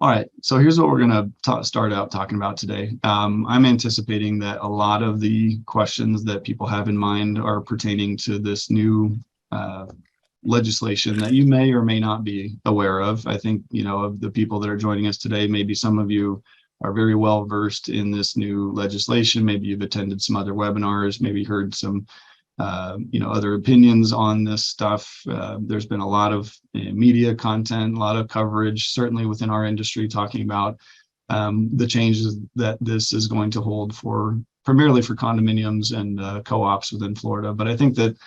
All right, so here's what we're going to start out talking about today. I'm anticipating that a lot of the questions that people have in mind are pertaining to this new legislation that you may or may not be aware of. I think, of the people that are joining us today, maybe some of you are very well versed in this new legislation. Maybe you've attended some other webinars, maybe heard some other opinions on this stuff. There's been a lot of media content, a lot of coverage, certainly within our industry, talking about the changes that this is going to hold primarily for condominiums and co-ops within Florida. But I think that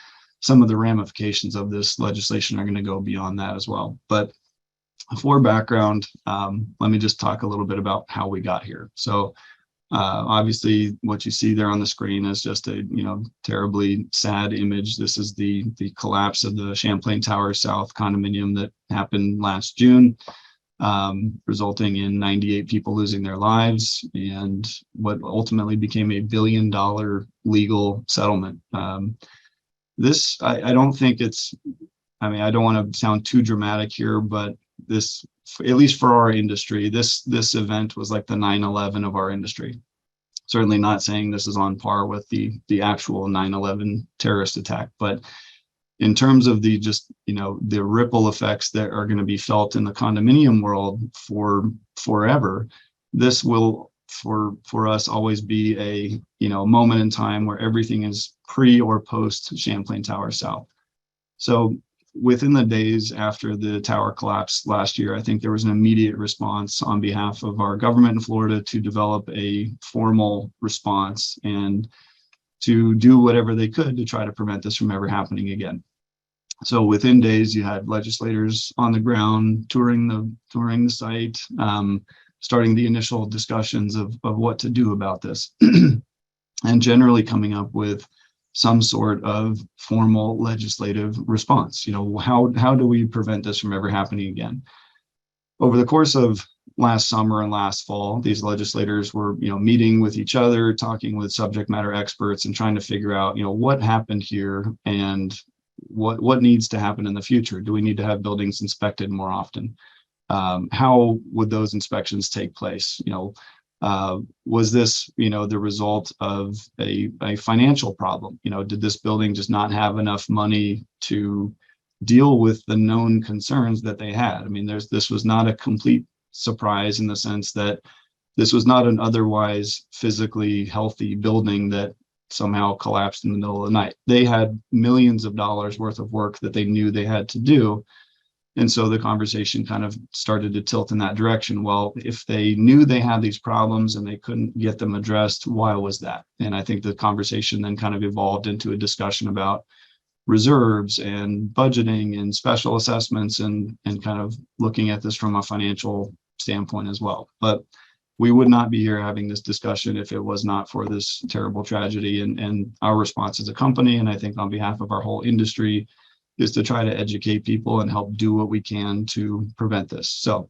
some of the ramifications of this legislation are going to go beyond that as well. But for background, let me just talk a little bit about how we got here. So obviously, what you see there on the screen is just a terribly sad image. This is the collapse of the Champlain Towers South condominium that happened last June, resulting in 98 people losing their lives and what ultimately became a $1 billion legal settlement. I don't think I don't want to sound too dramatic here, but this, at least for our industry, this event was like the 9/11 of our industry. Certainly not saying this is on par with the actual 9/11 terrorist attack, but in terms of the ripple effects that are going to be felt in the condominium world for forever, this will for us always be a moment in time where everything is pre or post Champlain Tower South. So within the days after the tower collapsed last year, I think there was an immediate response on behalf of our government in Florida to develop a formal response and to do whatever they could to try to prevent this from ever happening again. So within days, you had legislators on the ground touring the site, starting the initial discussions of what to do about this, and generally coming up with some sort of formal legislative response. How do we prevent this from ever happening again? Over the course of last summer and last fall, these legislators were, meeting with each other, talking with subject matter experts, and trying to figure out, what happened here and what needs to happen in the future. Do we need to have buildings inspected more often? How would those inspections take place? Was this, the result of a financial problem? Did this building just not have enough money to deal with the known concerns that they had? I mean, this was not a complete surprise in the sense that this was not an otherwise physically healthy building that somehow collapsed in the middle of the night. They had millions of dollars worth of work that they knew they had to do. And so the conversation kind of started to tilt in that direction. Well, if they knew they had these problems and they couldn't get them addressed, why was that? And I think the conversation then kind of evolved into a discussion about reserves and budgeting and special assessments and kind of looking at this from a financial standpoint as well. But we would not be here having this discussion if it was not for this terrible tragedy, and our response as a company, and I think on behalf of our whole industry, is to try to educate people and help do what we can to prevent this. So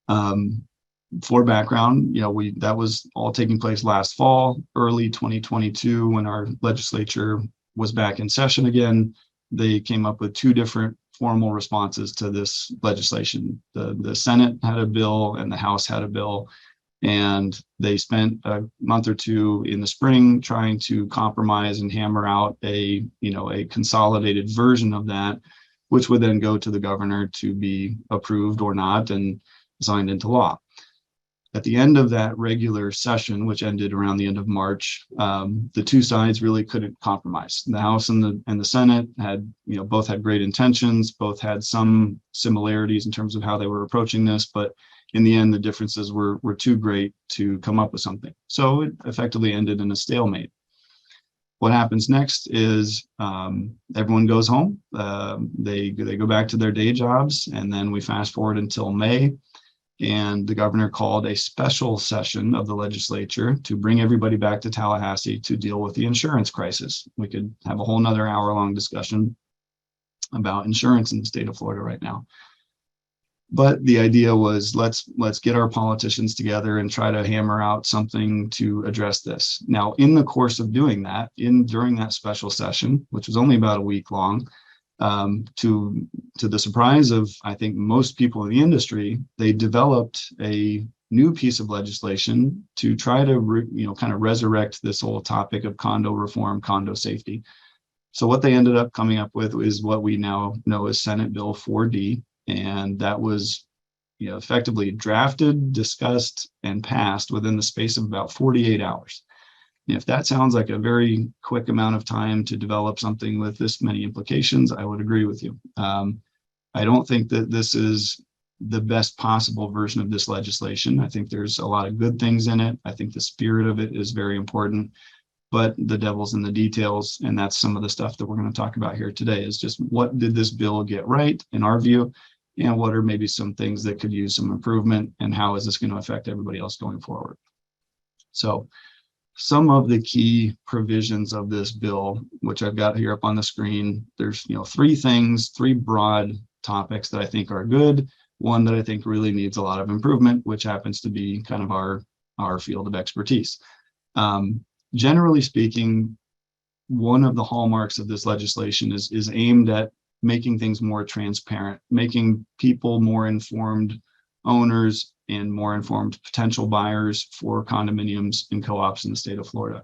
for background, that was all taking place last fall, early 2022, when our legislature was back in session again. They came up with two different formal responses to this legislation. The Senate had a bill and the House had a bill. And they spent a month or two in the spring trying to compromise and hammer out a consolidated version of that, which would then go to the governor to be approved or not and signed into law. At the end of that regular session, which ended around the end of March, the two sides really couldn't compromise. The House and the Senate had, both had great intentions, both had some similarities in terms of how they were approaching this, but in the end, the differences were too great to come up with something. So it effectively ended in a stalemate. What happens next is everyone goes home. They go back to their day jobs, and then we fast forward until May, and the governor called a special session of the legislature to bring everybody back to Tallahassee to deal with the insurance crisis. We could have a whole nother hour-long discussion about insurance in the state of Florida right now. But the idea was let's get our politicians together and try to hammer out something to address this. Now, in the course of doing that, during that special session, which was only about a week long, To the surprise of, I think, most people in the industry, they developed a new piece of legislation to try to kind of resurrect this whole topic of condo reform, condo safety. So what they ended up coming up with is what we now know as Senate Bill 4D, and that was effectively drafted, discussed, and passed within the space of about 48 hours. And if that sounds like a very quick amount of time to develop something with this many implications, I would agree with you. I don't think that this is the best possible version of this legislation. I think there's a lot of good things in it. I think the spirit of it is very important, but the devil's in the details. And that's some of the stuff that we're going to talk about here today, is just what did this bill get right in our view? And what are maybe some things that could use some improvement, and how is this going to affect everybody else going forward? So some of the key provisions of this bill, which I've got here up on the screen, there's three broad topics that I think are good, one that I think really needs a lot of improvement, which happens to be kind of our field of expertise. Generally speaking, one of the hallmarks of this legislation is aimed at making things more transparent, making people more informed owners and more informed potential buyers for condominiums and co-ops in the state of Florida.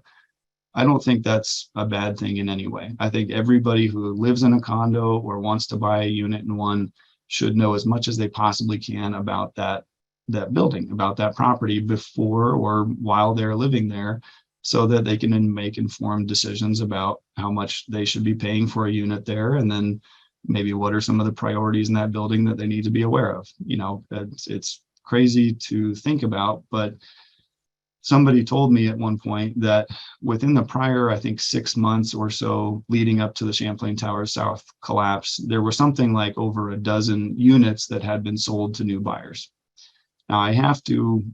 I don't think that's a bad thing in any way. I think everybody who lives in a condo or wants to buy a unit in one should know as much as they possibly can about that building, about that property before or while they're living there, so that they can make informed decisions about how much they should be paying for a unit there, and then maybe what are some of the priorities in that building that they need to be aware of. It's crazy to think about, but somebody told me at one point that within the prior, I think, 6 months or so leading up to the Champlain Towers South collapse, there were something like over a dozen units that had been sold to new buyers. Now I have to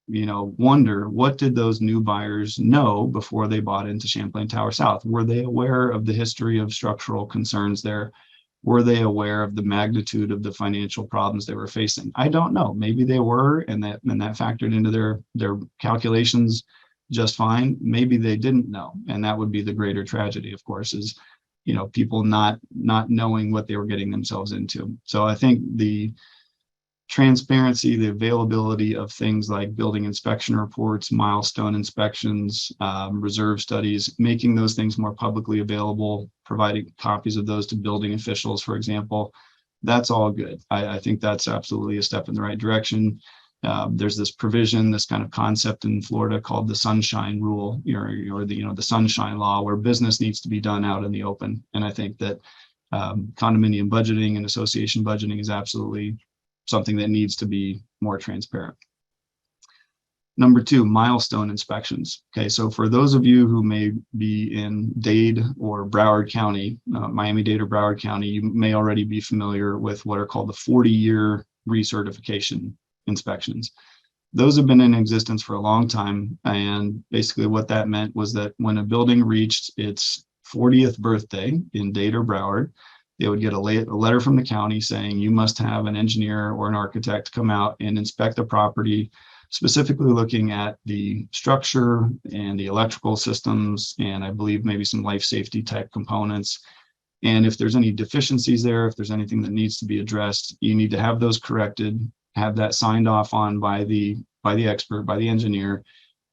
wonder, what did those new buyers know before they bought into Champlain Tower South? Were they aware of the history of structural concerns there? Were they aware of the magnitude of the financial problems they were facing? I don't know. Maybe they were, and that factored into their calculations just fine. Maybe they didn't know, and that would be the greater tragedy, of course, is people not knowing what they were getting themselves into. So I think the transparency, the availability of things like building inspection reports, milestone inspections, reserve studies, making those things more publicly available, providing copies of those to building officials, for example, that's all good. I think that's absolutely a step in the right direction. There's this provision, this kind of concept in Florida called the sunshine rule, or the sunshine law, where business needs to be done out in the open. And I think that condominium budgeting and association budgeting is absolutely something that needs to be more transparent. Number two, milestone inspections. Okay, so for those of you who may be in Dade or Broward County, Miami-Dade or Broward County, you may already be familiar with what are called the 40-year recertification inspections. Those have been in existence for a long time, and basically what that meant was that when a building reached its 40th birthday in Dade or Broward, they would get a letter from the county saying you must have an engineer or an architect come out and inspect the property, specifically looking at the structure and the electrical systems, and I believe maybe some life safety type components. And if there's any deficiencies there, if there's anything that needs to be addressed, you need to have those corrected, have that signed off on by the expert, by the engineer,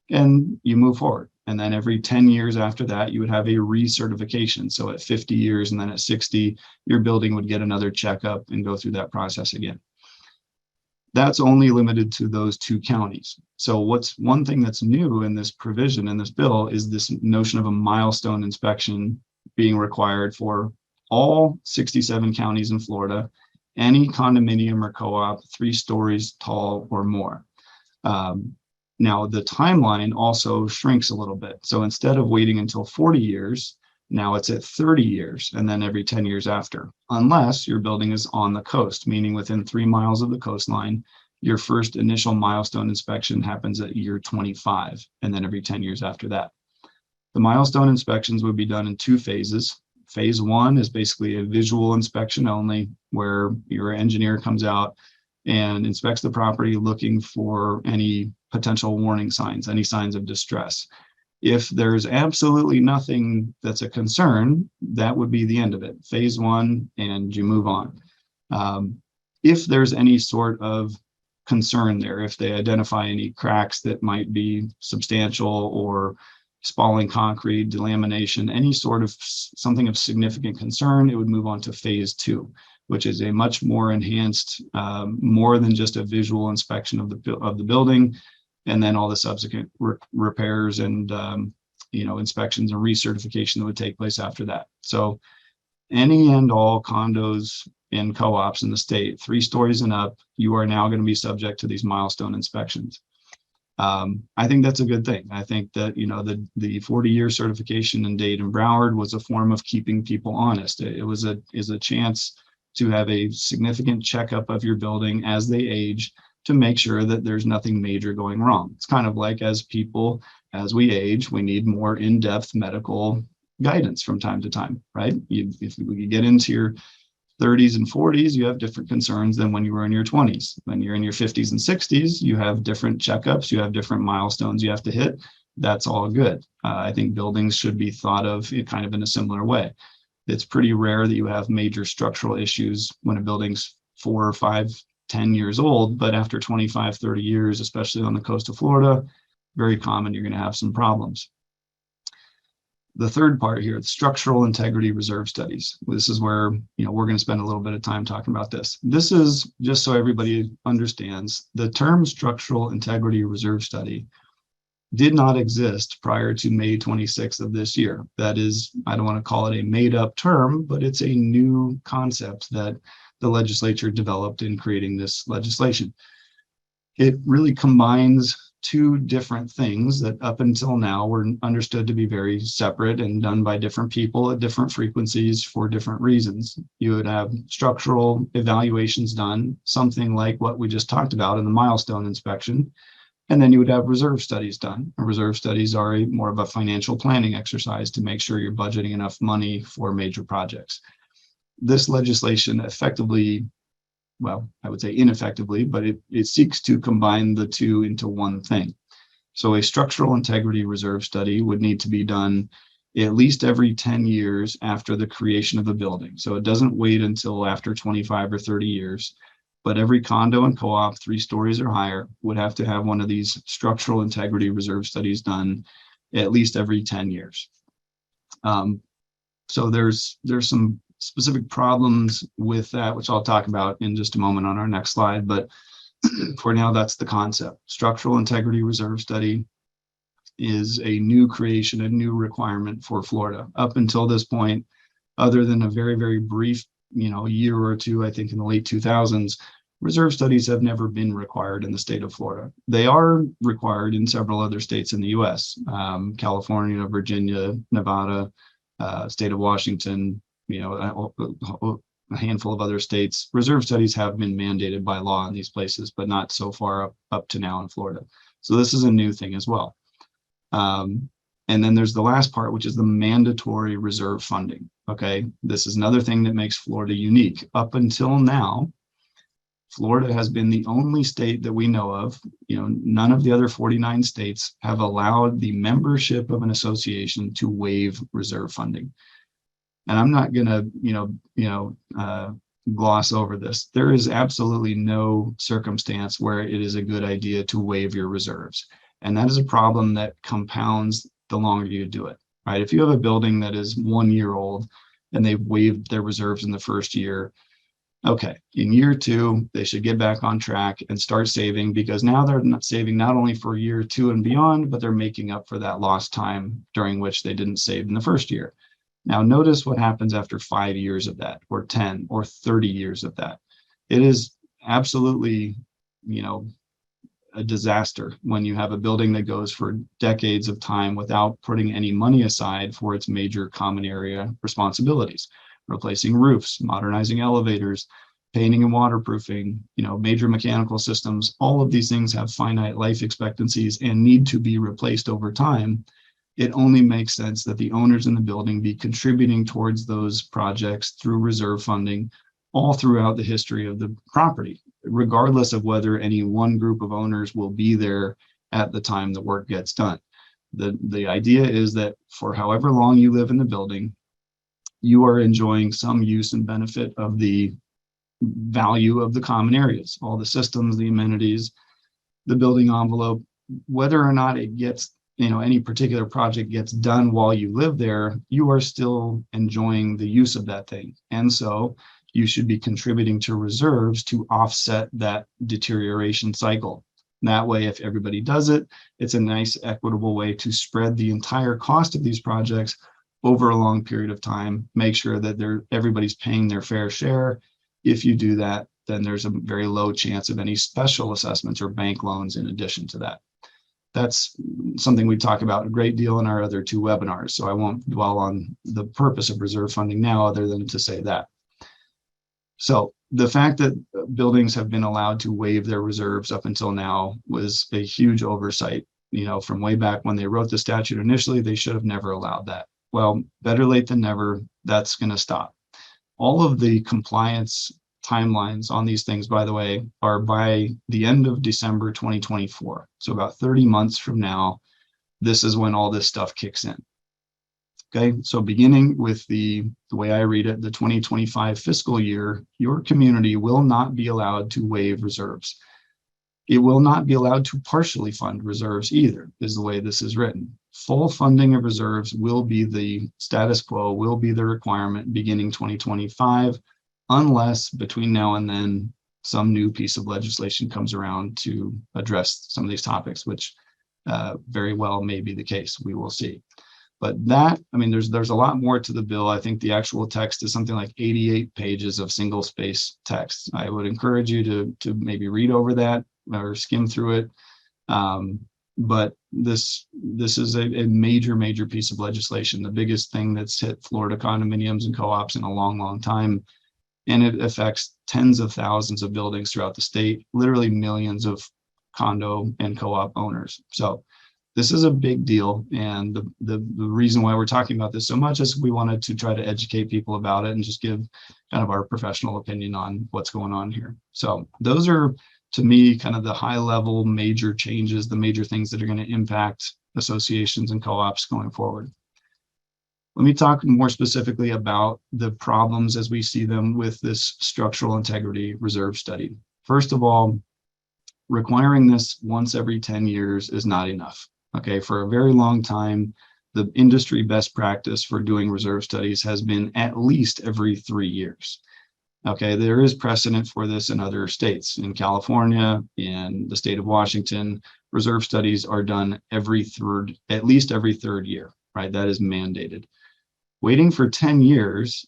and you move forward. And then every 10 years after that, you would have a recertification. So at 50 years and then at 60, your building would get another checkup and go through that process again. That's only limited to those two counties. So what's one thing that's new in this provision in this bill is this notion of a milestone inspection being required for all 67 counties in Florida, any condominium or co-op 3 stories tall or more. Now, the timeline also shrinks a little bit. So instead of waiting until 40 years, now it's at 30 years and then every 10 years after, unless your building is on the coast, meaning within 3 miles of the coastline. Your first initial milestone inspection happens at year 25 and then every 10 years after that. The milestone inspections would be done in 2 phases. Phase 1 is basically a visual inspection only, where your engineer comes out and inspects the property looking for any potential warning signs, any signs of distress. If there's absolutely nothing that's a concern, that would be the end of it. Phase one, and you move on. If there's any sort of concern there, if they identify any cracks that might be substantial, or spalling concrete, delamination, any sort of something of significant concern, it would move on to phase two, which is a much more enhanced, more than just a visual inspection of the building, and then all the subsequent repairs and inspections and recertification that would take place after that. So any and all condos and co-ops in the state, 3 stories and up, you are now going to be subject to these milestone inspections. I think that's a good thing. I think that, the 40-year certification in Dade and Broward was a form of keeping people honest. It was a chance to have a significant checkup of your building as they age, to make sure that there's nothing major going wrong. It's kind of like, as we age, we need more in-depth medical guidance from time to time, right? If you get into your 30s and 40s, you have different concerns than when you were in your 20s. When you're in your 50s and 60s, you have different checkups, you have different milestones you have to hit. That's all good. I think buildings should be thought of kind of in a similar way. It's pretty rare that you have major structural issues when a building's 4 or 5, 10 years old, but after 25, 30 years, especially on the coast of Florida, very common, you're going to have some problems. The third part here, the structural integrity reserve studies. This is where, we're going to spend a little bit of time talking about this. This is, just so everybody understands, the term structural integrity reserve study did not exist prior to May 26th of this year. That is, I don't want to call it a made up term, but it's a new concept that the legislature developed in creating this legislation. It really combines 2 different things that up until now were understood to be very separate and done by different people at different frequencies for different reasons. You would have structural evaluations done, something like what we just talked about in the milestone inspection, and then you would have reserve studies done. Reserve studies are more of a financial planning exercise to make sure you're budgeting enough money for major projects. This legislation effectively, well, I would say ineffectively, but it seeks to combine the 2 into one thing. So a structural integrity reserve study would need to be done at least every 10 years after the creation of the building. So it doesn't wait until after 25 or 30 years, but every condo and co-op 3 stories or higher would have to have one of these structural integrity reserve studies done at least every 10 years. So there's some specific problems with that, which I'll talk about in just a moment on our next slide. But for now, that's the concept. Structural integrity reserve study is a new creation, a new requirement for Florida. Up until this point, other than a very, very brief, year or 2, I think in the late 2000s, reserve studies have never been required in the state of Florida. They are required in several other states in the US, California, Virginia, Nevada, state of Washington, a handful of other states. Reserve studies have been mandated by law in these places, but not so far up to now in Florida. So this is a new thing as well. And then there's the last part, which is the mandatory reserve funding. Okay, this is another thing that makes Florida unique. Up until now, Florida has been the only state that we know of, none of the other 49 states have allowed the membership of an association to waive reserve funding. And I'm not going to, gloss over this. There is absolutely no circumstance where it is a good idea to waive your reserves. And that is a problem that compounds the longer you do it, right? If you have a building that is 1 year old and they've waived their reserves in the first year, okay, in year 2, they should get back on track and start saving, because now they're not saving not only for year 2 and beyond, but they're making up for that lost time during which they didn't save in the first year. Now, notice what happens after 5 years of that, or 10 or 30 years of that. It is absolutely, a disaster when you have a building that goes for decades of time without putting any money aside for its major common area responsibilities, replacing roofs, modernizing elevators, painting and waterproofing, major mechanical systems. All of these things have finite life expectancies and need to be replaced over time. It only makes sense that the owners in the building be contributing towards those projects through reserve funding all throughout the history of the property, regardless of whether any one group of owners will be there at the time the work gets done. The idea is that for however long you live in the building, you are enjoying some use and benefit of the value of the common areas, all the systems, the amenities, the building envelope. Whether or not it gets, any particular project gets done while you live there, you are still enjoying the use of that thing. And so you should be contributing to reserves to offset that deterioration cycle. That way, if everybody does it, it's a nice equitable way to spread the entire cost of these projects over a long period of time, make sure that everybody's paying their fair share. If you do that, then there's a very low chance of any special assessments or bank loans in addition to that. That's something we talk about a great deal in our other two webinars, so I won't dwell on the purpose of reserve funding now other than to say that. So the fact that buildings have been allowed to waive their reserves up until now was a huge oversight. From way back when they wrote the statute initially, they should have never allowed that. Well, better late than never, that's going to stop. All of the compliance timelines on these things, by the way, are by the end of December 2024. So about 30 months from now, this is when all this stuff kicks in. Okay, so beginning with the way I read it, the 2025 fiscal year, your community will not be allowed to waive reserves. It will not be allowed to partially fund reserves either, is the way this is written. Full funding of reserves will be the status quo, will be the requirement beginning 2025, unless between now and then some new piece of legislation comes around to address some of these topics, which very well may be the case. We will see. But there's a lot more to the bill. I think the actual text is something like 88 pages of single space text. I would encourage you to maybe read over that or skim through it. But this is a major piece of legislation, the biggest thing that's hit Florida condominiums and co-ops in a long time. And it affects tens of thousands of buildings throughout the state, literally millions of condo and co-op owners. So this is a big deal. And the reason why we're talking about this so much is we wanted to try to educate people about it and just give kind of our professional opinion on what's going on here. So those are, to me, kind of the high level major changes, the major things that are going to impact associations and co-ops going forward. Let me talk more specifically about the problems as we see them with this structural integrity reserve study. First of all, requiring this once every 10 years is not enough. Okay, for a very long time, the industry best practice for doing reserve studies has been at least every 3 years. Okay, there is precedent for this in other states. In California, in the state of Washington, reserve studies are done at least every third year, right? That is mandated. Waiting for 10 years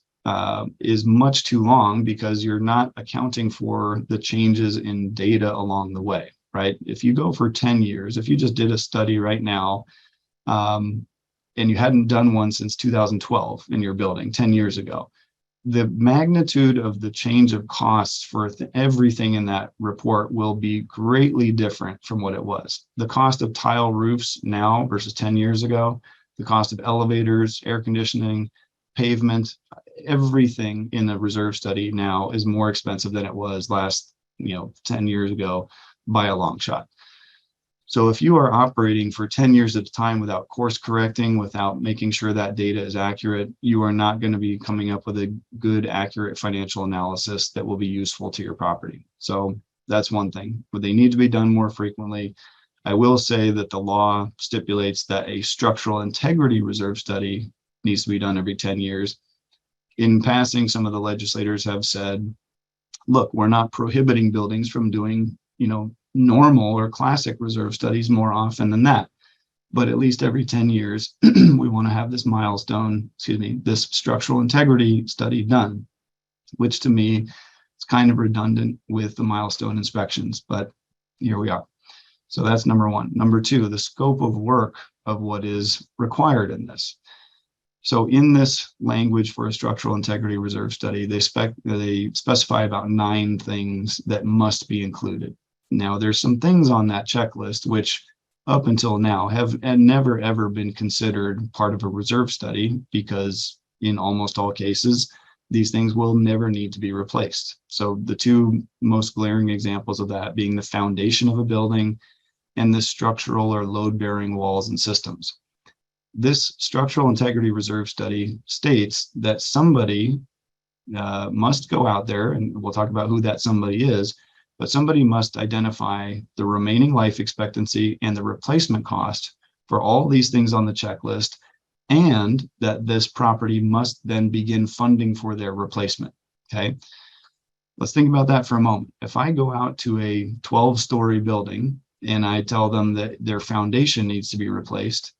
is much too long because you're not accounting for the changes in data along the way, right? If you go for 10 years, if you just did a study right now, and you hadn't done one since 2012 in your building 10 years ago, the magnitude of the change of costs for everything in that report will be greatly different from what it was. The cost of tile roofs now versus 10 years ago, the cost of elevators, air conditioning, pavement, everything in the reserve study now is more expensive than it was last, 10 years ago by a long shot. So if you are operating for 10 years at a time without course correcting, without making sure that data is accurate, you are not going to be coming up with a good, accurate financial analysis that will be useful to your property. So that's one thing, but they need to be done more frequently. I will say that the law stipulates that a structural integrity reserve study needs to be done every 10 years. In passing, some of the legislators have said, look, we're not prohibiting buildings from doing, normal or classic reserve studies more often than that. But at least every 10 years, we want to have this this structural integrity study done, which to me is kind of redundant with the milestone inspections, but here we are. So that's number one. Number two, the scope of work of what is required in this. So in this language for a structural integrity reserve study, they specify about 9 things that must be included. Now, there's some things on that checklist which up until now have never ever been considered part of a reserve study because in almost all cases, these things will never need to be replaced. So the 2 most glaring examples of that being the foundation of a building and the structural or load-bearing walls and systems. This structural integrity reserve study states that somebody must go out there, and we'll talk about who that somebody is, but somebody must identify the remaining life expectancy and the replacement cost for all these things on the checklist, and that this property must then begin funding for their replacement. Okay, let's think about that for a moment. If I go out to a 12-story building and I tell them that their foundation needs to be replaced,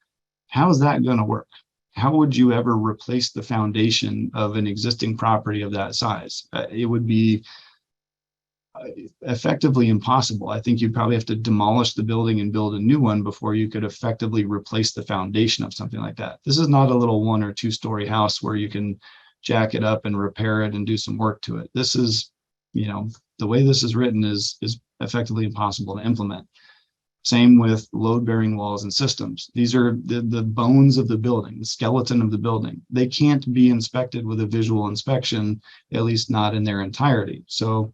how is that going to work? How would you ever replace the foundation of an existing property of that size? It would be effectively impossible. I think you'd probably have to demolish the building and build a new one before you could effectively replace the foundation of something like that. This is not a little 1 or 2-story house where you can jack it up and repair it and do some work to it. This is, you know, the way this is written is effectively impossible to implement. Same with load-bearing walls and systems. These are the bones of the building, the skeleton of the building. They can't be inspected with a visual inspection, at least not in their entirety. So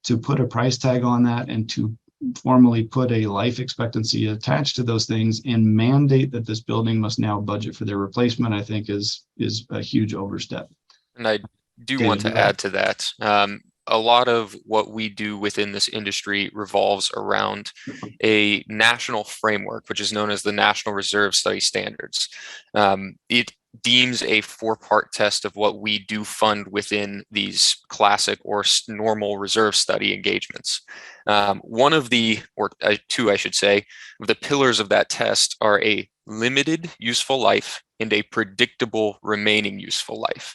to put a price tag on that and to formally put a life expectancy attached to those things and mandate that this building must now budget for their replacement, I think is a huge overstep. And I do want to add to that. A lot of what we do within this industry revolves around a national framework, which is known as the National Reserve Study Standards. It deems a 4-part test of what we do fund within these classic or normal reserve study engagements. One of the, or two, I should say, of the pillars of that test are a limited useful life and a predictable remaining useful life.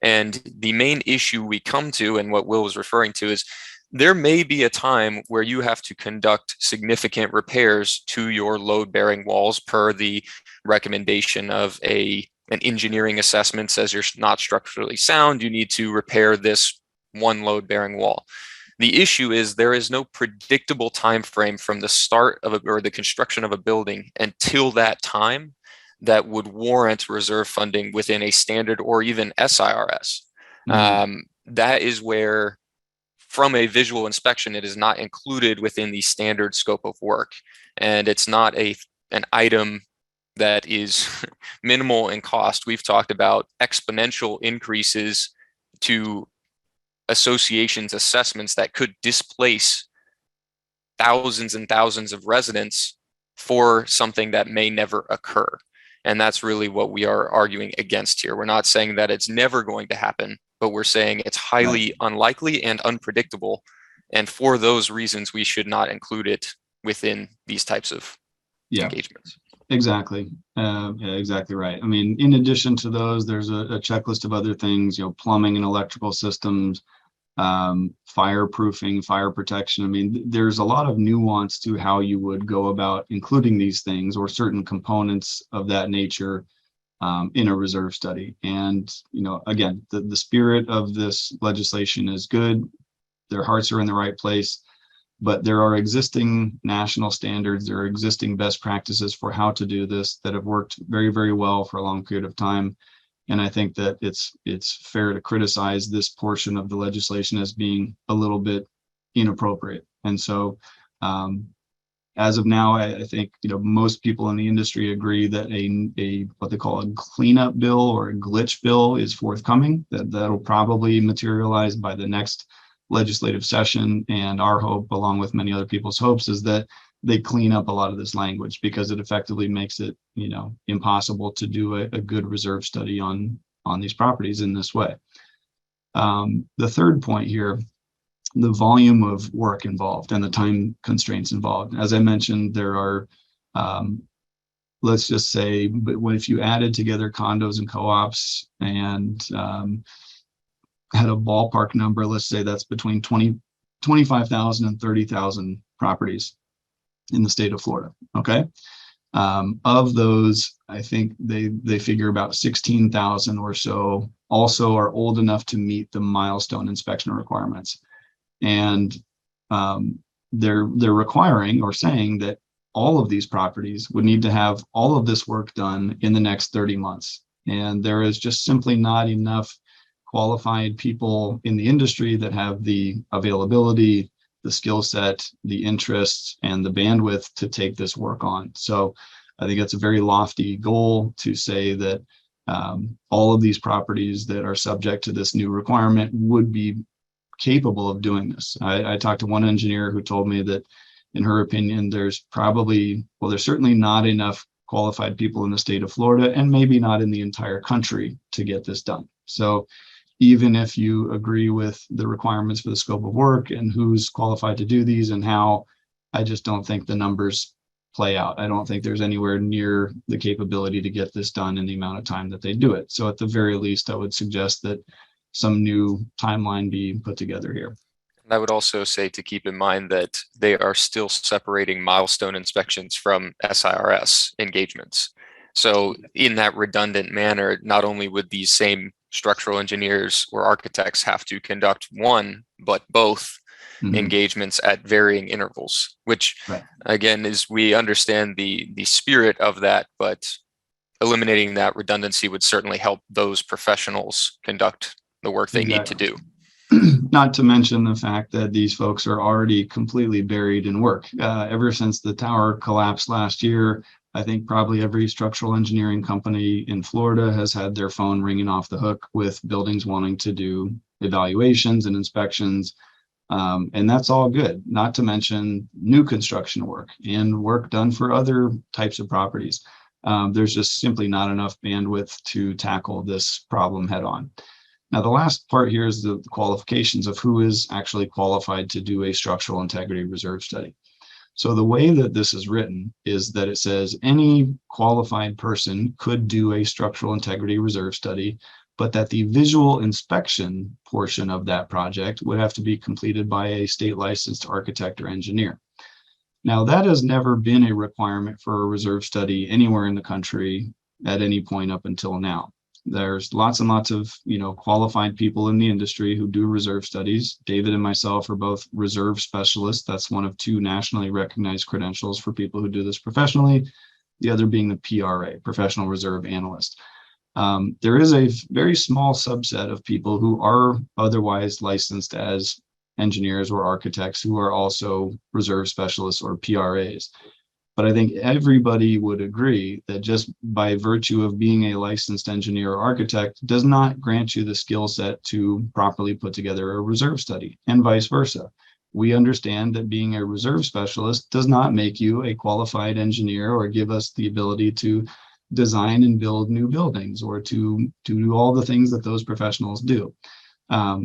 And the main issue we come to, and what Will was referring to, is there may be a time where you have to conduct significant repairs to your load-bearing walls per the recommendation of an engineering assessment says you're not structurally sound, you need to repair this one load-bearing wall. The issue is there is no predictable time frame from the start of or the construction of a building until that time that would warrant reserve funding within a standard or even SIRS. That is where, from a visual inspection, it is not included within the standard scope of work. And it's not an item that is minimal in cost. We've talked about exponential increases to associations assessments that could displace thousands and thousands of residents for something that may never occur. And that's really what we are arguing against here. We're not saying that it's never going to happen, but we're saying it's highly unlikely and unpredictable. And for those reasons, we should not include it within these types of engagements. Exactly. Yeah, exactly right. I mean, in addition to those, there's a checklist of other things, you know, plumbing and electrical systems, fireproofing, fire protection. I mean, there's a lot of nuance to how you would go about including these things or certain components of that nature in a reserve study. And, you know, again, the spirit of this legislation is good. Their hearts are in the right place, but there are existing national standards, there are existing best practices for how to do this that have worked very, very well for a long period of time. And I think that it's fair to criticize this portion of the legislation as being a little bit inappropriate. And so as of now, I think, you know, most people in the industry agree that a what they call a cleanup bill or a glitch bill is forthcoming, that'll probably materialize by the next legislative session. And our hope, along with many other people's hopes, is that they clean up a lot of this language, because it effectively makes it, you know, impossible to do a good reserve study on these properties in this way. The third point here, the volume of work involved and the time constraints involved. As I mentioned, there are, let's just say, but if you added together condos and co-ops and had a ballpark number, let's say that's between 25,000 and 30,000 properties in the state of Florida. Okay. Of those, I think they figure about 16,000 or so also are old enough to meet the milestone inspection requirements. And they're requiring or saying that all of these properties would need to have all of this work done in the next 30 months. And there is just simply not enough qualified people in the industry that have the availability, the skill set, the interests, and the bandwidth to take this work on. So I think it's a very lofty goal to say that all of these properties that are subject to this new requirement would be capable of doing this. I talked to one engineer who told me that, in her opinion, there's certainly not enough qualified people in the state of Florida, and maybe not in the entire country, to get this done. So even if you agree with the requirements for the scope of work and who's qualified to do these and how, I just don't think the numbers play out. I don't think there's anywhere near the capability to get this done in the amount of time that they do it. So at the very least, I would suggest that some new timeline be put together here. And I would also say to keep in mind that they are still separating milestone inspections from SIRS engagements. So in that redundant manner, not only would these same structural engineers or architects have to conduct one, but both engagements at varying intervals, which again is, we understand the spirit of that, but eliminating that redundancy would certainly help those professionals conduct the work they need to do. Not to mention the fact that these folks are already completely buried in work. Ever since the tower collapsed last year, I think probably every structural engineering company in Florida has had their phone ringing off the hook with buildings wanting to do evaluations and inspections. And that's all good, not to mention new construction work and work done for other types of properties. There's just simply not enough bandwidth to tackle this problem head on. Now, the last part here is the qualifications of who is actually qualified to do a structural integrity reserve study. So the way that this is written is that it says any qualified person could do a structural integrity reserve study, but that the visual inspection portion of that project would have to be completed by a state licensed architect or engineer. Now, that has never been a requirement for a reserve study anywhere in the country at any point up until now. There's lots and lots of, qualified people in the industry who do reserve studies. David and myself are both reserve specialists. That's one of two nationally recognized credentials for people who do this professionally. The other being the PRA, Professional Reserve Analyst. There is a very small subset of people who are otherwise licensed as engineers or architects who are also reserve specialists or PRAs. But I think everybody would agree that just by virtue of being a licensed engineer or architect does not grant you the skill set to properly put together a reserve study, and vice versa. We understand that being a reserve specialist does not make you a qualified engineer or give us the ability to design and build new buildings or to do all the things that those professionals do.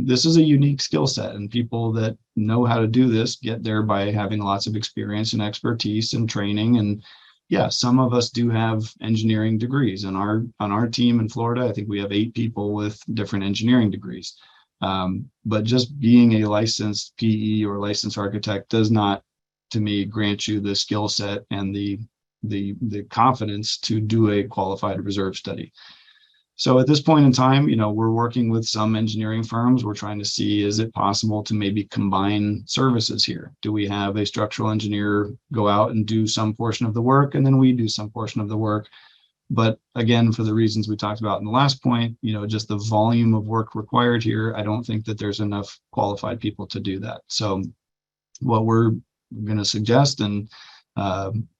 This is a unique skill set, and people that know how to do this get there by having lots of experience and expertise and training. And yeah, some of us do have engineering degrees. And on our team in Florida, I think we have 8 people with different engineering degrees. But just being a licensed PE or licensed architect does not, to me, grant you the skill set and the confidence to do a qualified reserve study. So at this point in time, we're working with some engineering firms. We're trying to see, is it possible to maybe combine services here? Do we have a structural engineer go out and do some portion of the work, and then we do some portion of the work? But again, for the reasons we talked about in the last point, just the volume of work required here, I don't think that there's enough qualified people to do that. So what we're going to suggest and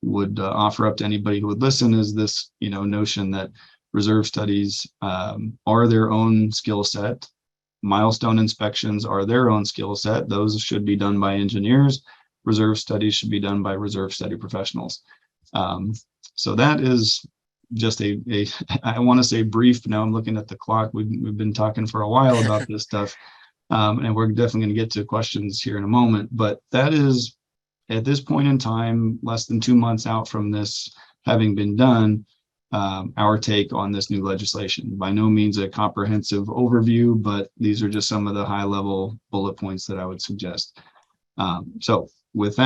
would offer up to anybody who would listen is this, notion that reserve studies are their own skill set. Milestone inspections are their own skill set. Those should be done by engineers. Reserve studies should be done by reserve study professionals. So that is just I want to say brief. Now I'm looking at the clock. We've been talking for a while about this stuff. And we're definitely going to get to questions here in a moment. But that is, at this point in time, less than 2 months out from this having been done, our take on this new legislation. By no means a comprehensive overview, but these are just some of the high-level bullet points that I would suggest. So with that,